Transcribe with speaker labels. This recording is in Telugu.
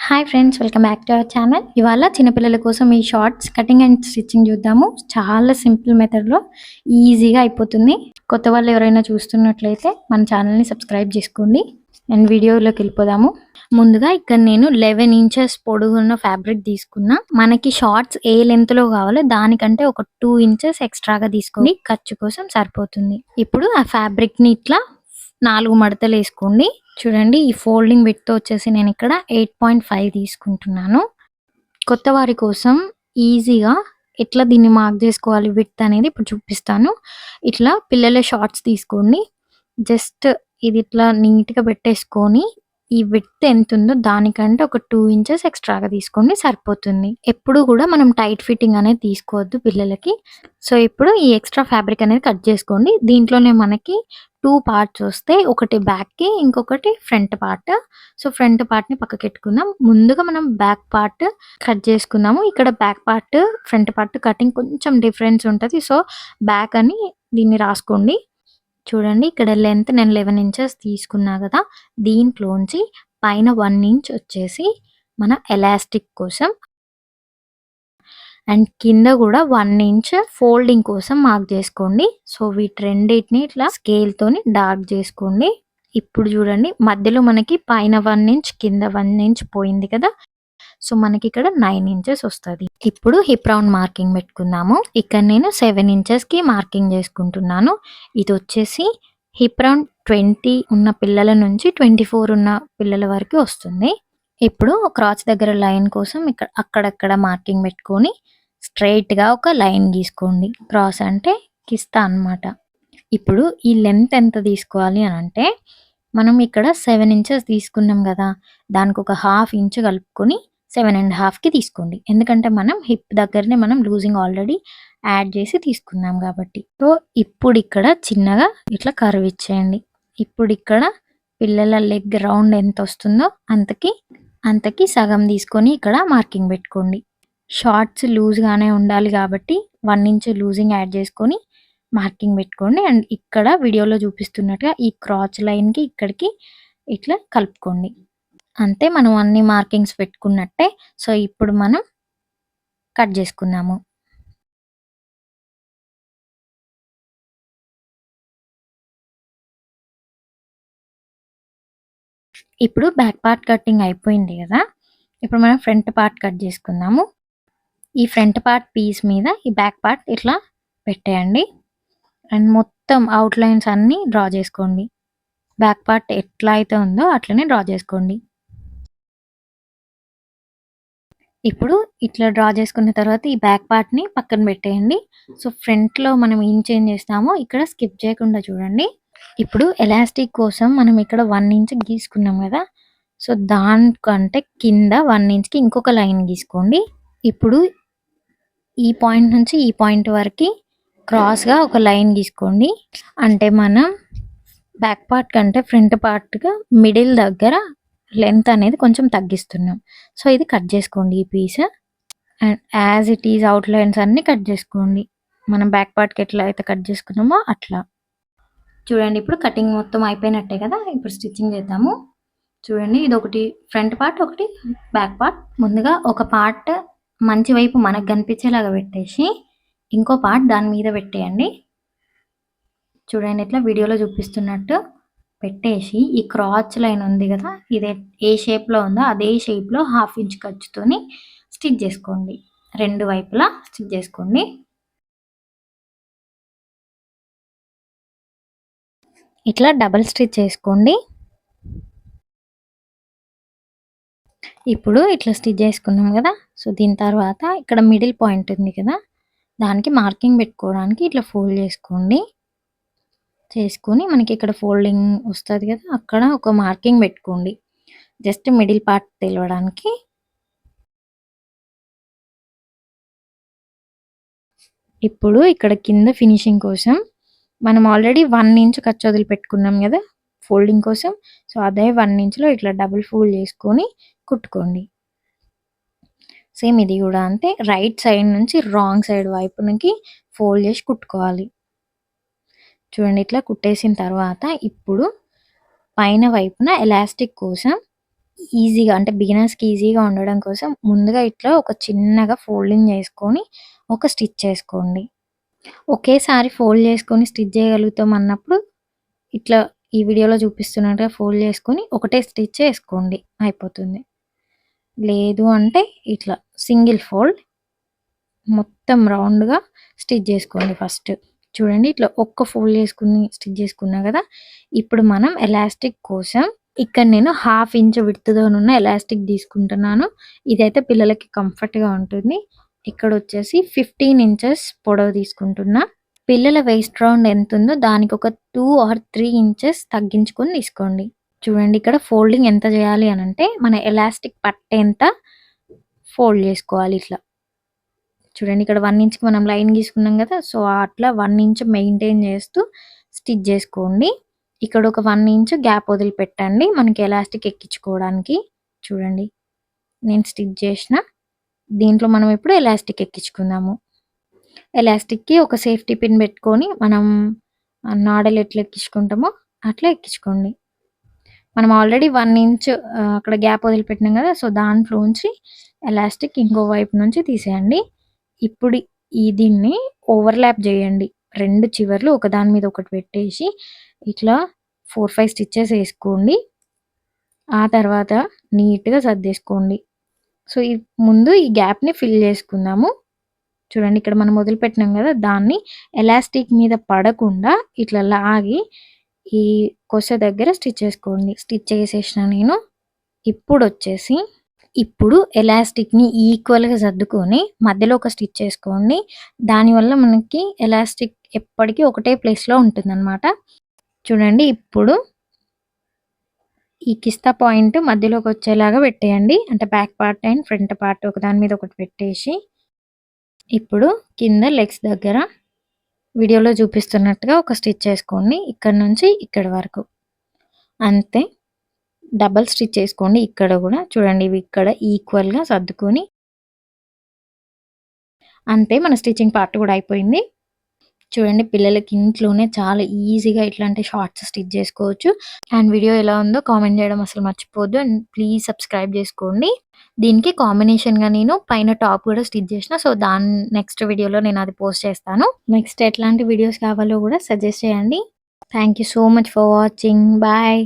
Speaker 1: Hi friends, welcome back to our channel. ఇవాళ చిన్నపిల్లల కోసం ఈ షార్ట్స్ కటింగ్ అండ్ స్టిచ్చింగ్ చూద్దాము. చాలా సింపుల్ మెథడ్లో ఈజీగా అయిపోతుంది. కొత్త వాళ్ళు ఎవరైనా చూస్తున్నట్లయితే మన ఛానల్ని సబ్స్క్రైబ్ చేసుకోండి. అండ్ వీడియోలోకి వెళ్ళిపోదాము. ముందుగా ఇక్కడ నేను 11 ఇంచెస్ పొడుగున్న ఫ్యాబ్రిక్ తీసుకున్నా. మనకి షార్ట్స్ ఏ లెంత్లో కావాలో దానికంటే ఒక 2 ఇంచెస్ ఎక్స్ట్రాగా తీసుకోండి. ఖర్చు కోసం సరిపోతుంది. ఇప్పుడు ఆ ఫ్యాబ్రిక్ని ఇట్లా 4 మడతలు వేసుకోండి. చూడండి, ఈ ఫోల్డింగ్ విడ్త్ వచ్చేసి నేను ఇక్కడ 8.5 తీసుకుంటున్నాను. కొత్త వారి కోసం ఈజీగా ఎట్లా దీన్ని మార్క్ చేసుకోవాలి విడ్త్ అనేది ఇప్పుడు చూపిస్తాను. ఇట్లా పిల్లల షార్ట్స్ తీసుకోండి. జస్ట్ ఇది ఇట్లా నీట్గా పెట్టేసుకొని ఈ విడ్త్ ఎంత ఉందో దానికంటే ఒక 2 ఇంచెస్ ఎక్స్ట్రాగా తీసుకోండి, సరిపోతుంది. ఎప్పుడు కూడా మనం టైట్ ఫిట్టింగ్ అనేది తీసుకోవద్దు పిల్లలకి. సో ఇప్పుడు ఈ ఎక్స్ట్రా ఫ్యాబ్రిక్ అనేది కట్ చేసుకోండి. దీంట్లోనే మనకి 2 పార్ట్స్ వస్తాయి. ఒకటి బ్యాక్కి, ఇంకొకటి ఫ్రంట్ పార్ట్. సో ఫ్రంట్ పార్ట్ని పక్కకి పెట్టుకుందాం. ముందుగా మనం బ్యాక్ పార్ట్ కట్ చేసుకుందాము. ఇక్కడ back part front part cutting కొంచెం డిఫరెన్స్ ఉంటుంది. సో బ్యాక్ అని దీన్ని రాసుకోండి. చూడండి, ఇక్కడ లెంత్ నేను 11 ఇంచెస్ తీసుకున్నా కదా, దీంట్లోంచి పైన 1 ఇంచ్ వచ్చేసి మన ఎలాస్టిక్ కోసం అండ్ కింద కూడా 1 ఇంచ్ ఫోల్డింగ్ కోసం మార్క్ చేసుకోండి. సో వీటి రెండింటిని ఇట్లా స్కేల్ తోని డార్క్ చేసుకోండి. ఇప్పుడు చూడండి, మధ్యలో మనకి పైన 1 ఇంచ్ కింద 1 ఇంచ్ పోయింది కదా, సో మనకి ఇక్కడ 9 ఇంచెస్ వస్తుంది. ఇప్పుడు హిప్ రౌండ్ మార్కింగ్ పెట్టుకుందాము. ఇక్కడ నేను 7 ఇంచెస్ కి మార్కింగ్ చేసుకుంటున్నాను. ఇది వచ్చేసి హిప్ రౌండ్ 20 ఉన్న పిల్లల నుంచి 24 ఉన్న పిల్లల వరకు వస్తుంది. ఇప్పుడు క్రాచ్ దగ్గర లైన్ కోసం ఇక్కడ అక్కడక్కడ మార్కింగ్ పెట్టుకొని స్ట్రైట్ గా ఒక లైన్ గీసుకోండి. క్రాస్ అంటే కిస్తా అన్నమాట. ఇప్పుడు ఈ లెంత్ ఎంత తీసుకోవాలి అని అంటే, మనం ఇక్కడ 7 ఇంచెస్ తీసుకున్నాం కదా, దానికి ఒక 1/2 ఇంచ్ కలుపుకొని 7.5కి తీసుకోండి. ఎందుకంటే మనం హిప్ దగ్గరనే మనం లూజింగ్ ఆల్రెడీ యాడ్ చేసి తీసుకున్నాం కాబట్టి. సో ఇప్పుడు ఇక్కడ చిన్నగా ఇట్లా కర్వ్ ఇచ్చేయండి. ఇప్పుడు ఇక్కడ పిల్లల లెగ్ రౌండ్ ఎంత వస్తుందో అంతకి సగం తీసుకొని ఇక్కడ మార్కింగ్ పెట్టుకోండి. షార్ట్స్ లూజ్గానే ఉండాలి కాబట్టి 1 ఇంచ్ లూజింగ్ యాడ్ చేసుకొని మార్కింగ్ పెట్టుకోండి. అండ్ ఇక్కడ వీడియోలో చూపిస్తున్నట్టుగా ఈ క్రాచ్ లైన్కి ఇక్కడికి ఇట్లా కలుపుకోండి. అంతే, మనం అన్ని మార్కింగ్స్ పెట్టుకున్నట్టే. సో ఇప్పుడు మనం కట్ చేసుకుందాము. ఇప్పుడు బ్యాక్ పార్ట్ కటింగ్ అయిపోయింది కదా, ఇప్పుడు మనం ఫ్రంట్ పార్ట్ కట్ చేసుకుందాము. ఈ ఫ్రంట్ పార్ట్ పీస్ మీద ఈ బ్యాక్ పార్ట్ ఇట్లా పెట్టేయండి. అండ్ మొత్తం అవుట్ లైన్స్ అన్నీ డ్రా చేసుకోండి. బ్యాక్ పార్ట్ ఎట్లా అయితే ఉందో అట్లనే డ్రా చేసుకోండి. ఇప్పుడు ఇట్లా డ్రా చేసుకున్న తర్వాత ఈ బ్యాక్ పార్ట్ని పక్కన పెట్టేయండి. సో ఫ్రంట్లో మనం ఏం చేంజ్ చేస్తామో ఇక్కడ స్కిప్ చేయకుండా చూడండి. ఇప్పుడు ఎలాస్టిక్ కోసం మనం ఇక్కడ 1 ఇంచ్ గీసుకున్నాం కదా, సో దానికంటే కింద 1 ఇంచ్కి ఇంకొక లైన్ గీసుకోండి. ఇప్పుడు ఈ పాయింట్ నుంచి ఈ పాయింట్ వరకు క్రాస్గా ఒక లైన్ గీసుకోండి. అంటే మనం బ్యాక్ పార్ట్ కంటే ఫ్రంట్ పార్ట్గా మిడిల్ దగ్గర లెంత్ అనేది కొంచెం తగ్గిస్తున్నాం. సో ఇది కట్ చేసుకోండి ఈ piece. And as it is outlines అన్ని కట్ చేసుకోండి. మనం బ్యాక్ పార్ట్కి ఎట్లా అయితే కట్ చేసుకున్నామో అట్లా. చూడండి, ఇప్పుడు కటింగ్ మొత్తం అయిపోయినట్టే కదా, ఇప్పుడు స్టిచ్చింగ్ చేద్దాము. చూడండి, ఇది ఒకటి ఫ్రంట్ పార్ట్, ఒకటి బ్యాక్ పార్ట్. ముందుగా ఒక పార్ట్ మంచి వైపు మనకు కనిపించేలాగా పెట్టేసి ఇంకో పార్ట్ దాని మీద పెట్టేయండి. చూడండి, ఇట్లా వీడియోలో చూపిస్తున్నట్టు పెట్టేసి ఈ క్రాచ్ లైన్ ఉంది కదా, ఇది ఏ షేప్లో ఉందో అదే షేప్లో 1/2 ఇంచ్ ఖర్చుతోని స్టిచ్ చేసుకోండి. రెండు వైపులా స్టిచ్ చేసుకోండి. ఇట్లా డబల్ స్టిచ్ చేసుకోండి. ఇప్పుడు ఇట్లా స్టిచ్ చేసుకున్నాం కదా, సో దీని తర్వాత ఇక్కడ మిడిల్ పాయింట్ ఉంది కదా, దానికి మార్కింగ్ పెట్టుకోవడానికి ఇట్లా ఫోల్డ్ చేసుకొని మనకి ఇక్కడ ఫోల్డింగ్ వస్తుంది కదా, అక్కడ ఒక మార్కింగ్ పెట్టుకోండి జస్ట్ మిడిల్ పార్ట్ తెలవడానికి. ఇప్పుడు ఇక్కడ కింద ఫినిషింగ్ కోసం మనం ఆల్రెడీ 1 ఇంచ్ ఖర్చు వదిలి పెట్టుకున్నాం కదా ఫోల్డింగ్ కోసం. సో అదే 1 ఇంచ్లో ఇట్లా డబుల్ ఫోల్డ్ చేసుకొని కుట్టుకోండి. సేమ్ ఇది కూడా అంతే, రైట్ సైడ్ నుంచి రాంగ్ సైడ్ వైపునికి ఫోల్డ్ చేసి కుట్టుకోవాలి. చూడండి, ఇట్లా కుట్టేసిన తర్వాత ఇప్పుడు పైన వైపున ఎలాస్టిక్ కోసం ఈజీగా అంటే బిగినర్స్‌కి ఈజీగా ఉండడం కోసం ముందుగా ఇట్లా ఒక చిన్నగా ఫోల్డింగ్ చేసుకొని ఒక స్టిచ్ చేసుకోండి. ఒకేసారి ఫోల్డ్ చేసుకొని స్టిచ్ చేయగలుగుతాం అన్నప్పుడు ఇట్లా ఈ వీడియోలో చూపిస్తున్నట్టుగా ఫోల్డ్ చేసుకొని ఒకటే స్టిచ్ ఏసుకోండి అయిపోతుంది. లేదు అంటే ఇట్లా సింగిల్ ఫోల్డ్ మొత్తం రౌండ్‌గా స్టిచ్ జేసుకోండి ఫస్ట్. చూడండి ఇట్లా ఒక్క ఫోల్డ్ చేసుకొని స్టిచ్ చేసుకున్నా గదా! ఇప్పుడు మనం ఎలాస్టిక్ కోసం ఇక్కడ నేను 1/2 ఇంచ్ విడ్త్‌తోనున్న ఎలాస్టిక్ తీసుకుంటున్నాను. ఇదైతే పిల్లలకి కంఫర్ట్‌గా ఉంటుంది. ఇక్కడొచ్చేసి 15 ఇంచెస్ పొడవు తీసుకుంటున్నా. పిల్లల వేస్ట్ రౌండ్ ఎంతుందో దానికొక 2 ఆర్ 3 ఇంచెస్ తగ్గించుకొని తీసుకోండి. చూడండి ఇక్కడ ఫోల్డింగ్ ఎంత చేయాలి అనంటే మన ఎలాస్టిక్ పట్టేంత ఫోల్డ్ చేసుకోవాలి ఇట్లా. చూడండి ఇక్కడ 1 ఇంచ్‌కి మనం లైన్ గీసుకున్నాం గదా! సో, అట్లా 1 ఇంచ్ మెయింటైన్ చేస్తూ స్టిచ్ జేసుకోండి. ఇక్కడ ఒక 1 ఇంచ్ గ్యాప్ వదిలిపెట్టండి మనకి ఎలాస్టిక్ ఎక్కించుకోవడానికి. చూడండి నేను స్టిచ్ జేసిన. దీంట్లో మనం ఇప్పుడు ఎలాస్టిక్ ఎక్కించుకుందాము. ఎలాస్టిక్‌కి ఒక సేఫ్టీ పిన్ పెట్టుకొని మనం నాడలు ఎట్లా ఎక్కించుకుంటామో అట్లా ఎక్కించుకోండి. మనం ఆల్రెడీ 1 ఇంచ్ అక్కడ గ్యాప్ వదిలిపెట్టినాం గదా! సో, దాంట్లోంచి ఎలాస్టిక్ ఇంకో వైపు నుంచి తీసేయండి. ఇప్పుడు దీన్ని ఓవర్‌లాప్ జేయండి. 2 చివర్లు ఒకదాని మీద ఒకటి పెట్టేసి ఇట్లా 4, 5 స్టిచెస్ ఏసుకోండి. ఆ తర్వాత నీట్‌గా సర్దేసుకోండి. సో, ముందు ఈ గ్యాప్‌ని ఫిల్ చేసుకుందాము. చూడండి ఇక్కడ మనం వదిలిపెట్టినాం గదా! దాన్ని ఎలాస్టిక్ మీద పడకుండా ఇట్లా లాగి ఈ కొస దగ్గర స్టిచ్ చేసుకోండి. స్టిచ్ చేసేసిన నేను. ఇప్పుడొచ్చేసి ఇప్పుడు ఎలాస్టిక్‌ని ఈక్వల్‌గా సర్దుకొని మధ్యలో ఒక స్టిచ్ ఏసుకోండి. దానివల్ల మనకి ఎలాస్టిక్ ఎప్పటికి ఒకటే ప్లేస్‌లో ఉంటుందనమాట. చూడండి ఇప్పుడు ఈ కిస్తా పాయింట్ మధ్యలోకొచ్చేలాగా పెట్టేయండి. అంటే back part and front part ఒకదాని మీద ఒకటి పెట్టేసి ఇప్పుడు కింద లెగ్స్ దగ్గర వీడియోలో చూపిస్తున్నట్టుగా ఒక స్టిచ్ ఏసుకోండి. ఇక్కడ నుంచి ఇక్కడి వరకు. అంతే. డబుల్ స్టిచ్ ఏసుకోండి ఇక్కడ గూడా. చూడండి ఇవి ఇక్కడ ఈక్వల్‌గా సర్దుకొని అంతే మన స్టిచ్చింగ్ పార్ట్ గూడా అయిపోయింది. చూడండి పిల్లలకి ఇంట్లోనే చాలా ఈజీగా ఇట్లాంటి షార్ట్స్ స్టిచ్ జేసుకోవచ్చు. అండ్ వీడియో ఎలా ఉందో కామెంట్ జేయడం అసలు మర్చిపోవద్దు. అండ్ ప్లీజ్ సబ్స్క్రైబ్ జేసుకోండి. దీనికి కాంబినేషన్‌గా నేను పైన టాప్ గూడా స్టిచ్ జేసిన. సో, నెక్స్ట్ వీడియోలో నేనది పోస్ట్ చేస్తాను. నెక్స్ట్ ఎట్లాంటి వీడియోస్ కావాలో గూడా సజెస్ట్ చేయండి. Thank you so much for watching. Bye.